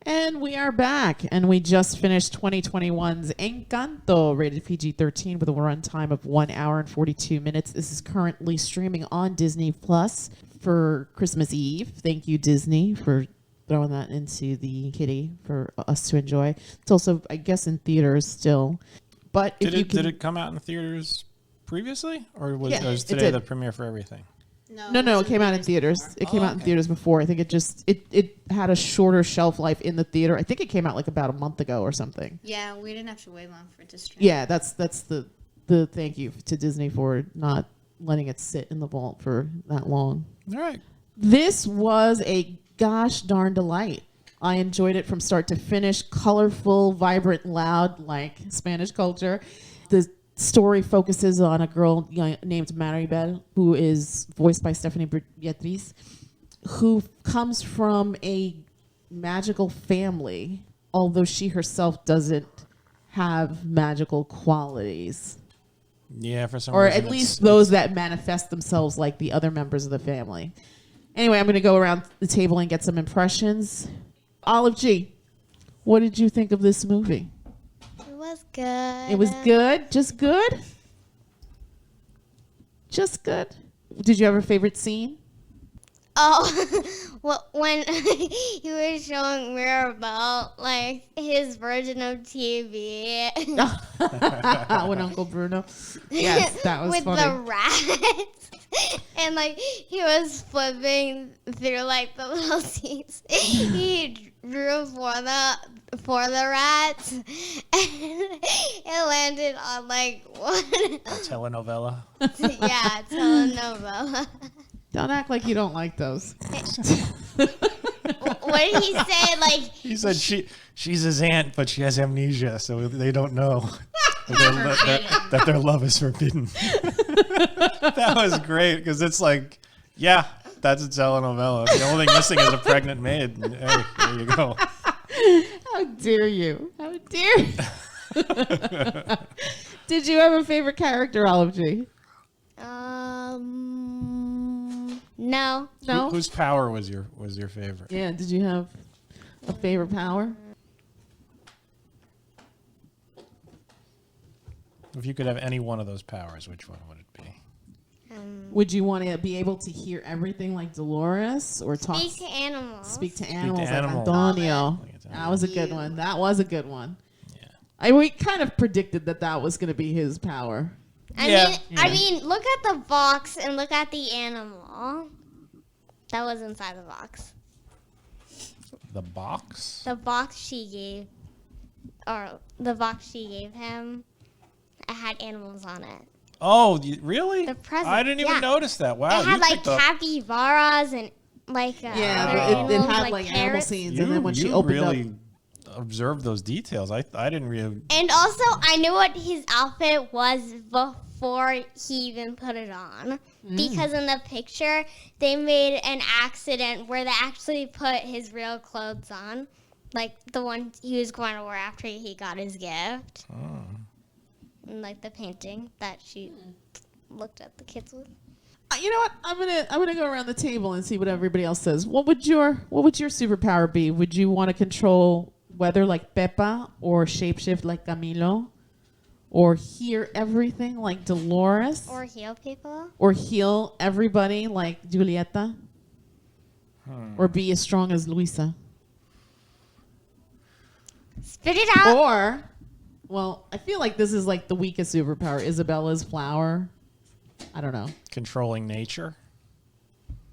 And we are back, and we just finished 2021's Encanto, rated PG-13 with a runtime of 1 hour and 42 minutes. This is currently streaming on Disney Plus for Christmas Eve. Thank you, Disney, for throwing that into the kitty for us to enjoy. It's also, I guess, in theaters still. But if did it come out in theaters previously, or was today the premiere for everything? No, it came out in theaters. Before. It came out in theaters before. I think it had a shorter shelf life in the theater. I think it came out like about a month ago or something. Yeah, we didn't have to wait long for it to stream. Yeah, that's the thank you to Disney for not letting it sit in the vault for that long. All right. This was a gosh darn delight. I enjoyed it from start to finish. Colorful, vibrant, loud, like Spanish culture. The story focuses on a girl named Maribel, who is voiced by Stephanie Beatriz, who comes from a magical family, although she herself doesn't have magical qualities. Yeah, for some or reason. Or at least those that manifest themselves like the other members of the family. Anyway, I'm going to go around the table and get some impressions. Olive G, what did you think of this movie? It was good. It was good? Just good? Just good? Did you have a favorite scene? Oh, well, when he was showing Mirabel, like, his version of TV. With Uncle Bruno. Yes, that was with funny. With the rats. And, like, he was flipping through, like, the little scenes he drew for the rats. And it landed on, like, one. A telenovela. Yeah, telenovela. Don't act like you don't like those. What did he say? Like he said she's his aunt, but she has amnesia, so they don't know that their love is forbidden. That was great because it's like, yeah, that's a telenovela. The only thing missing is a pregnant maid. Hey, there you go. How dare you? How dare you? Did you have a favorite character, Olive G? No. Whose power was your favorite? Yeah, did you have a favorite power? If you could have any one of those powers, which one would it be? Would you want to be able to hear everything like Dolores or talk? Speak to animals. Speak to animals. Like Antonio. That was a good one. That was a good one. Yeah. We kind of predicted that was going to be his power. I mean, look at the box and look at the animal. That was inside the box. The box? The box she gave him, it had animals on it. Oh, really? The present. I didn't even notice that. Wow. It had like capybaras and like it had like animal scenes, and then when she opened really observed those details. I didn't really. And also, I knew what his outfit was before he even put it on. Because in the picture, they made an accident where they actually put his real clothes on. Like the one he was going to wear after he got his gift. Oh. And like the painting that she looked at the kids with. You know what? I'm gonna go around the table and see what everybody else says. What would your superpower be? Would you want to control weather like Peppa, or shapeshift like Camilo, or hear everything like Dolores, or heal people, or heal everybody like Julieta, or be as strong as Luisa? Spit it out. Or, well, I feel like this is like the weakest superpower. Isabella's flower. I don't know. Controlling nature.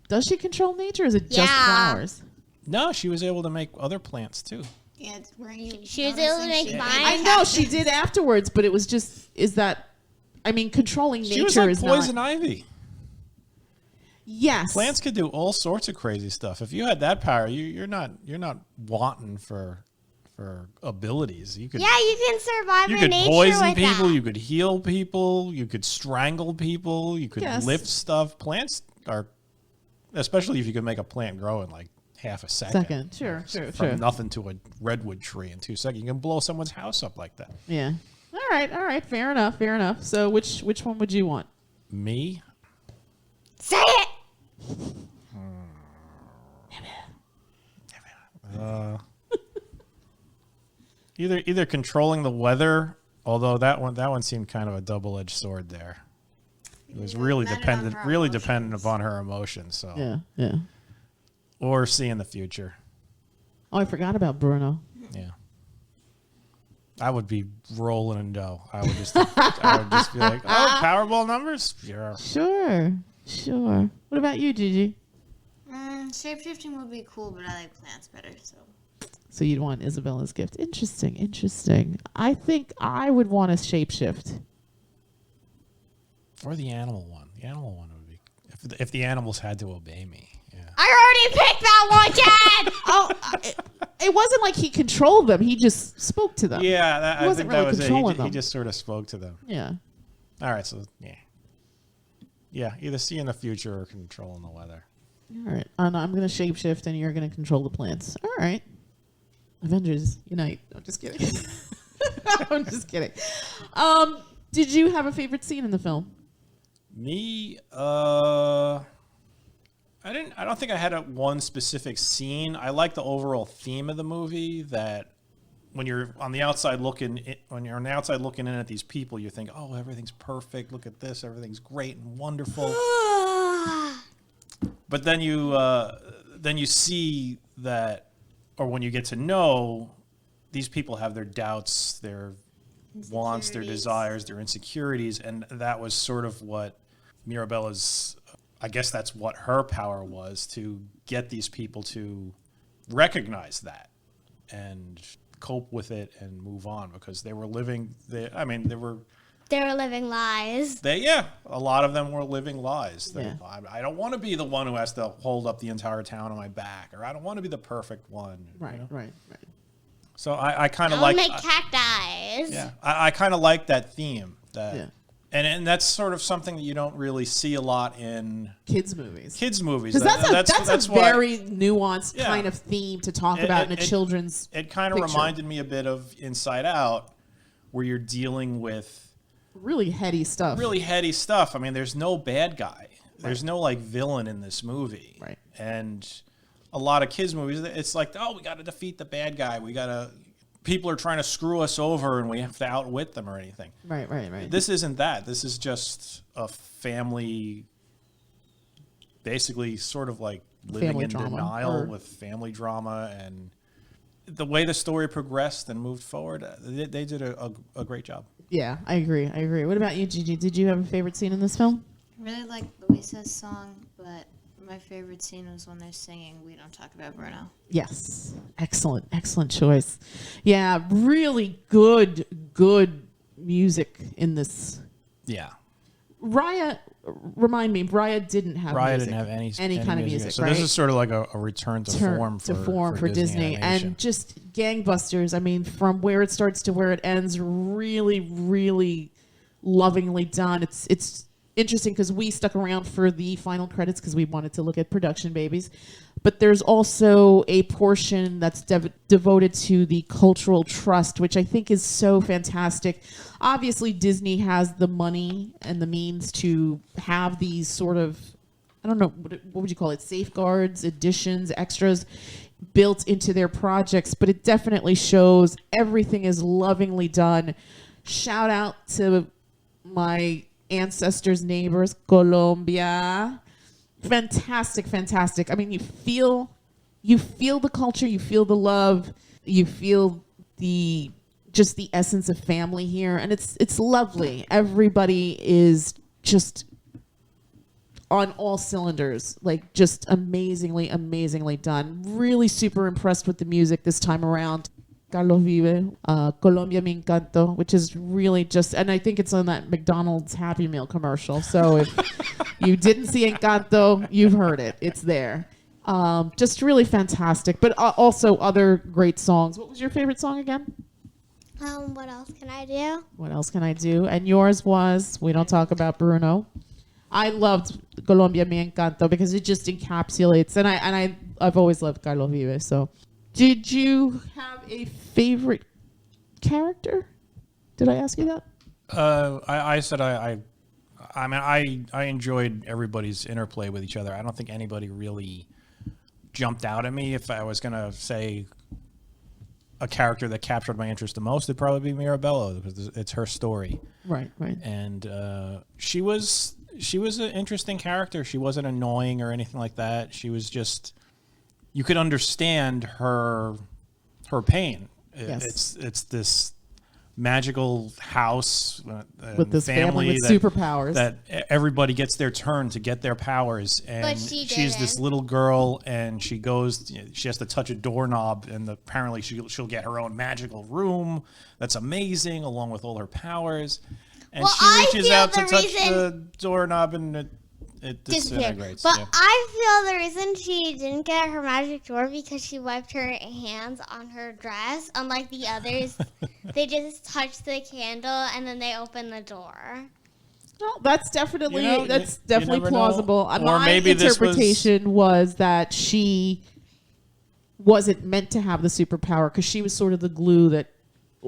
Does she control nature, or is it just flowers? No, she was able to make other plants too. Yeah, she was able to make vines. I know she did afterwards, but it was just controlling nature. She was like is poison not, ivy. Yes, plants could do all sorts of crazy stuff. If you had that power, you're not wanting for abilities. You could. Yeah, you can survive in nature. You could poison people. You could heal people. You could strangle people. You could lift stuff. Plants are, especially if you could make a plant grow in like half a second. Sure. From nothing to a redwood tree in 2 seconds. You can blow someone's house up like that. Yeah. All right. Fair enough. So which one would you want? Me? Say it! Either controlling the weather, although that one seemed kind of a double-edged sword there. It was really dependent upon her emotions. So yeah. Or seeing the future. Oh, I forgot about Bruno. Yeah. I would be rolling in dough. I would just be like, oh, Powerball numbers? Yeah. Sure. What about you, Gigi? Shapeshifting would be cool, but I like plants better, so. So you'd want Isabella's gift. Interesting. I think I would want a shapeshift. Or the animal one. The animal one would be, if the animals had to obey me. Yeah. I already picked that one, Dad! It wasn't like he controlled them. He just spoke to them. Yeah, I think that was it. He just sort of spoke to them. Yeah. All right, so yeah. Yeah, either seeing the future or controlling the weather. All right. And I'm going to shapeshift and you're going to control the plants. All right. Avengers Unite. I'm just kidding. I'm just kidding. Did you have a favorite scene in the film? Me, I don't think I had one specific scene. I like the overall theme of the movie, that when you're on the outside looking in at these people, you think, oh, everything's perfect. Look at this. Everything's great and wonderful. But then you see that, or when you get to know, these people have their doubts, their wants, their desires, their insecurities. And that was sort of what Mirabella's, I guess that's what her power was, to get these people to recognize that and cope with it and move on, because they were living, they were living lies. A lot of them were living lies. Yeah. I don't want to be the one who has to hold up the entire town on my back, or I don't want to be the perfect one. Right. So I kind of like... make cacti. Yeah, I kind of like that theme. Yeah. And that's sort of something that you don't really see a lot in kids movies. Because that's a very nuanced kind of theme to talk about in a children's It kind of reminded me a bit of Inside Out, where you're dealing with really heady stuff. I mean, there's no bad guy. There's no like villain in this movie. Right. And a lot of kids movies, it's like, oh, we got to defeat the bad guy. People are trying to screw us over and we have to outwit them or anything. Right. This isn't that. This is just a family, basically sort of like living family in drama, denial with family drama. And the way the story progressed and moved forward, they did a great job. Yeah, I agree. What about you, Gigi? Did you have a favorite scene in this film? I really like Luisa's song, but my favorite scene was when they're singing We Don't Talk About Bruno. Yes. Excellent choice. Yeah, really good music in this. Yeah. Raya, remind me, Raya didn't have any kind of music. So right? this is sort of like a return to form for Disney. And just gangbusters. I mean, from where it starts to where it ends, really, really lovingly done. It's interesting because we stuck around for the final credits because we wanted to look at production babies. But there's also a portion that's devoted to the cultural trust, which I think is so fantastic. Obviously, Disney has the money and the means to have these sort of, I don't know, what would you call it, safeguards, additions, extras built into their projects. But it definitely shows everything is lovingly done. Shout out to my ancestors' neighbors, Colombia. Fantastic. I mean, you feel the culture, you feel the love, you feel the essence of family here, and it's lovely. Everybody is just on all cylinders, like just amazingly done. Really super impressed with the music this time around. Carlos Vive, Colombia, me Encanto, which is really just, and I think it's on that McDonald's Happy Meal commercial. So if you didn't see Encanto, you've heard it. It's there. Just really fantastic, but also other great songs. What was your favorite song again? What else can I do? And yours was We Don't Talk About Bruno. I loved Colombia, me Encanto because it just encapsulates, and I've always loved Carlos Vive. So. Did you have a favorite character? Did I ask you that? I said I enjoyed everybody's interplay with each other. I don't think anybody really jumped out at me. If I was going to say a character that captured my interest the most, it'd probably be Mirabella, because it's her story. Right. And she was an interesting character. She wasn't annoying or anything like that. She was just, you could understand her pain. Yes. It's this magical house with this family with superpowers that everybody gets their turn to get their powers, and But she she's this didn't. little girl, and she has to touch a doorknob, and apparently she'll get her own magical room that's amazing along with all her powers, and Well, she I reaches feel out to the touch reason- the doorknob, and it Disappeared. disintegrates. But Yeah. I feel the reason she didn't get her magic door because she wiped her hands on her dress. Unlike the others, they just touch the candle and then they open the door. No, that's definitely You never know. plausible. Or My maybe this was- interpretation was that she wasn't meant to have the superpower because she was sort of the glue that,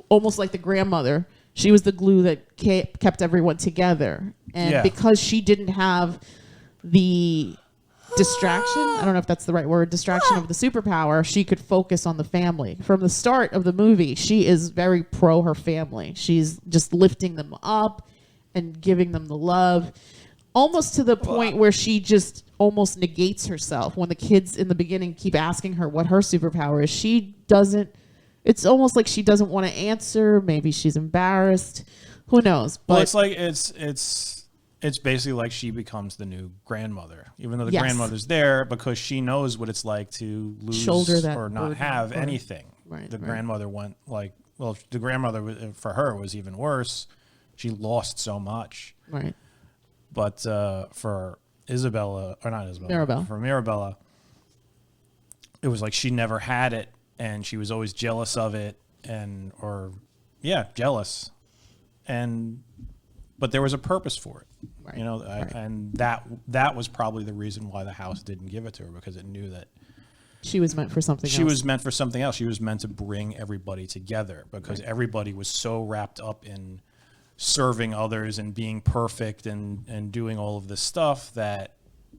almost like the grandmother, she was the glue that kept everyone together. And Yeah. because she didn't have the distraction, I don't know if that's the right word, distraction of the superpower, she could focus on the family. From the start of the movie, she is very pro her family. She's just lifting them up and giving them the love, almost to the point where she just almost negates herself. When the kids in the beginning keep asking her what her superpower is, she doesn't, it's almost like she doesn't want to answer. Maybe she's embarrassed. Who knows? But Well, it's like it's basically like she becomes the new grandmother, even though the Yes. grandmother's there, because she knows what it's like to lose Shoulder that or not burden, have or- anything. Right, The right. grandmother went the grandmother for her was even worse. She lost so much. right. But for Isabella, or not Isabella, Mirabel. for Mirabella, it was like she never had it, and she was always jealous of it, jealous, but there was a purpose for it, Right, you know, right. and that was probably the reason why the house didn't give it to her, because it knew that She was meant for something she else. was meant for something else. She was meant to bring everybody together, because everybody was so wrapped up in serving others and being perfect and doing all of this stuff that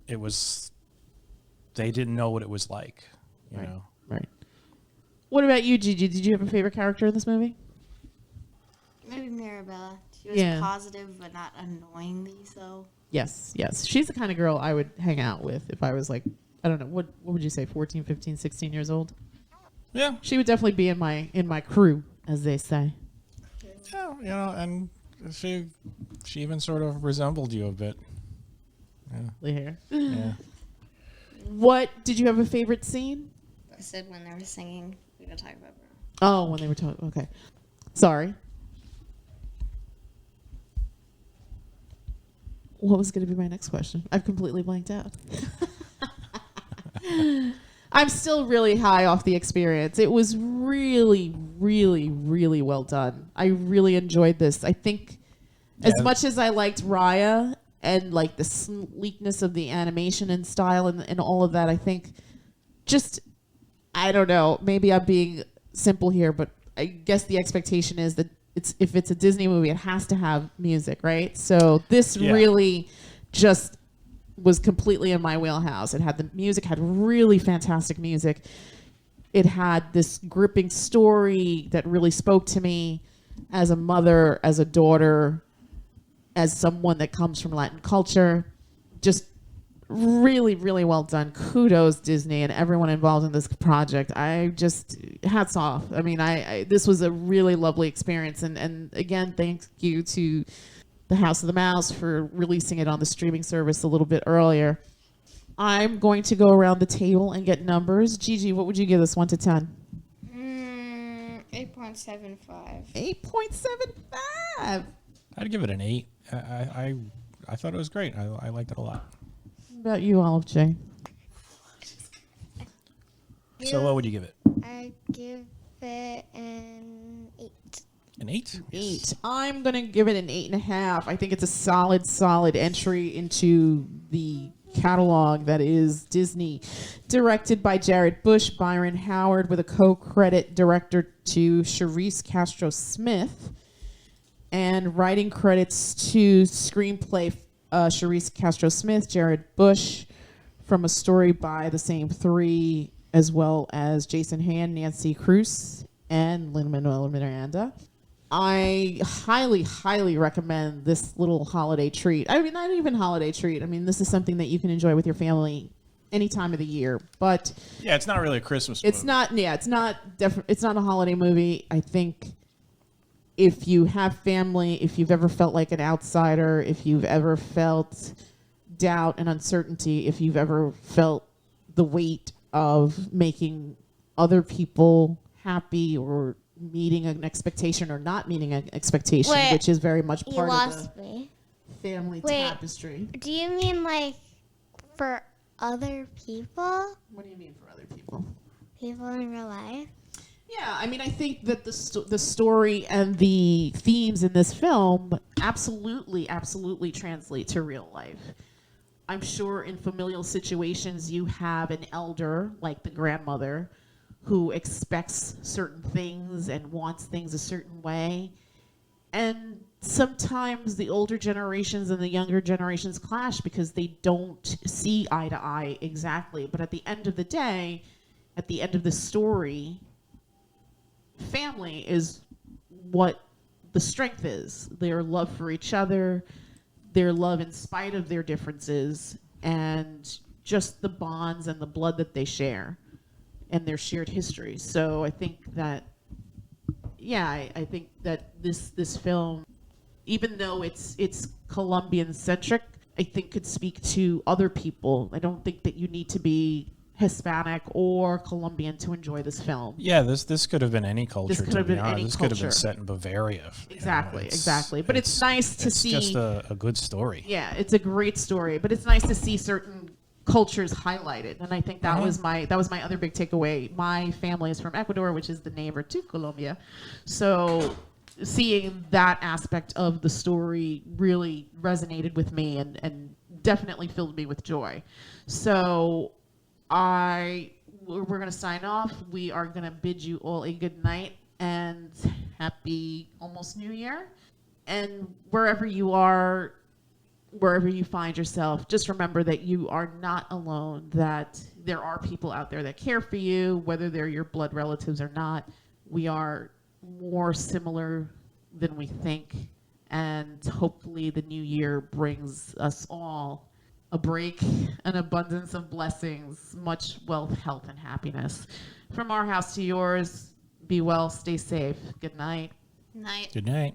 they didn't know what it was like, you know. Right. What about you, Gigi? Did you have a favorite character in this movie? Maybe Mirabella. She was Yeah. positive, but not annoyingly so. Yes. She's the kind of girl I would hang out with if I was like, I don't know, what would you say, 14, 15, 16 years old? Yeah. She would definitely be in my crew, as they say. Yeah, you know, and she even sort of resembled you a bit. Here. Yeah. What did you have a favorite scene? I said when they were singing, we don't talk about Bruno. Oh, when they were talking. Okay. Sorry. What was going to be my next question? I've completely blanked out. I'm still really high off the experience. It was really, really, really well done. I really enjoyed this. I think as Yeah. much as I liked Raya and like the sleekness of the animation and style and all of that, I think just, I don't know, maybe I'm being simple here, but I guess the expectation is that if it's a Disney movie, it has to have music, right? So this really just was completely in my wheelhouse. It had the music, had really fantastic music. It had this gripping story that really spoke to me as a mother, as a daughter, as someone that comes from Latin culture. Just really, really well done. Kudos, Disney, and everyone involved in this project. I just, hats off. I mean, this was a really lovely experience. And again, thank you to the House of the Mouse for releasing it on the streaming service a little bit earlier. I'm going to go around the table and get numbers. Gigi, what would you give this 1 to 10? 8.75. 8.75. I'd give it an 8. I thought it was great. I liked it a lot. What about you, Olive J? So what would you give it? I give it an 8. An 8? 8. I'm going to give it an 8.5. I think it's a solid entry into the catalog that is Disney. Directed by Jared Bush, Byron Howard, with a co-credit director to Charise Castro Smith, and writing credits to screenplay Charise Castro Smith, Jared Bush, from a story by the same three, as well as Jason Hand, Nancy Kruse, and Lin-Manuel Miranda. I highly, highly recommend this little holiday treat. I mean, not even holiday treat. I mean, this is something that you can enjoy with your family any time of the year. But Yeah, it's not really a Christmas movie. it's not. Yeah, it's not. It's not a holiday movie. I think if you have family, if you've ever felt like an outsider, if you've ever felt doubt and uncertainty, if you've ever felt the weight of making other people happy or meeting an expectation or not meeting an expectation, Wait, which is very much You part of lost the me. family Wait. tapestry. Do you mean like for other people? What do you mean for other people? People in real life? Yeah, I mean, I think that the story and the themes in this film absolutely translate to real life. I'm sure in familial situations you have an elder, like the grandmother, who expects certain things and wants things a certain way. And sometimes the older generations and the younger generations clash because they don't see eye to eye exactly. But at the end of the day, at the end of the story, family is what the strength is. Their love for each other, their love in spite of their differences, and just the bonds and the blood that they share and their shared history. So I think that, I think that this film, even though it's Colombian centric, I think could speak to other people. I don't think that you need to be Hispanic or Colombian to enjoy this film. Yeah, this could have been any culture. This could have been any This could have culture. been set in Bavaria. Exactly, exactly. But it's nice to see. It's just a good story. Yeah, it's a great story, but it's nice to see certain cultures highlighted, and I think that was my other big takeaway. My family is from Ecuador, which is the neighbor to Colombia, so seeing that aspect of the story really resonated with me and definitely filled me with joy. So we're going to sign off. We are going to bid you all a good night and happy almost New Year. And wherever you are, wherever you find yourself, just remember that you are not alone, that there are people out there that care for you, whether they're your blood relatives or not. We are more similar than we think, and hopefully the new year brings us all a break, an abundance of blessings, much wealth, health, and happiness. From our house to yours, be well, stay safe. Good night. Night. Good night.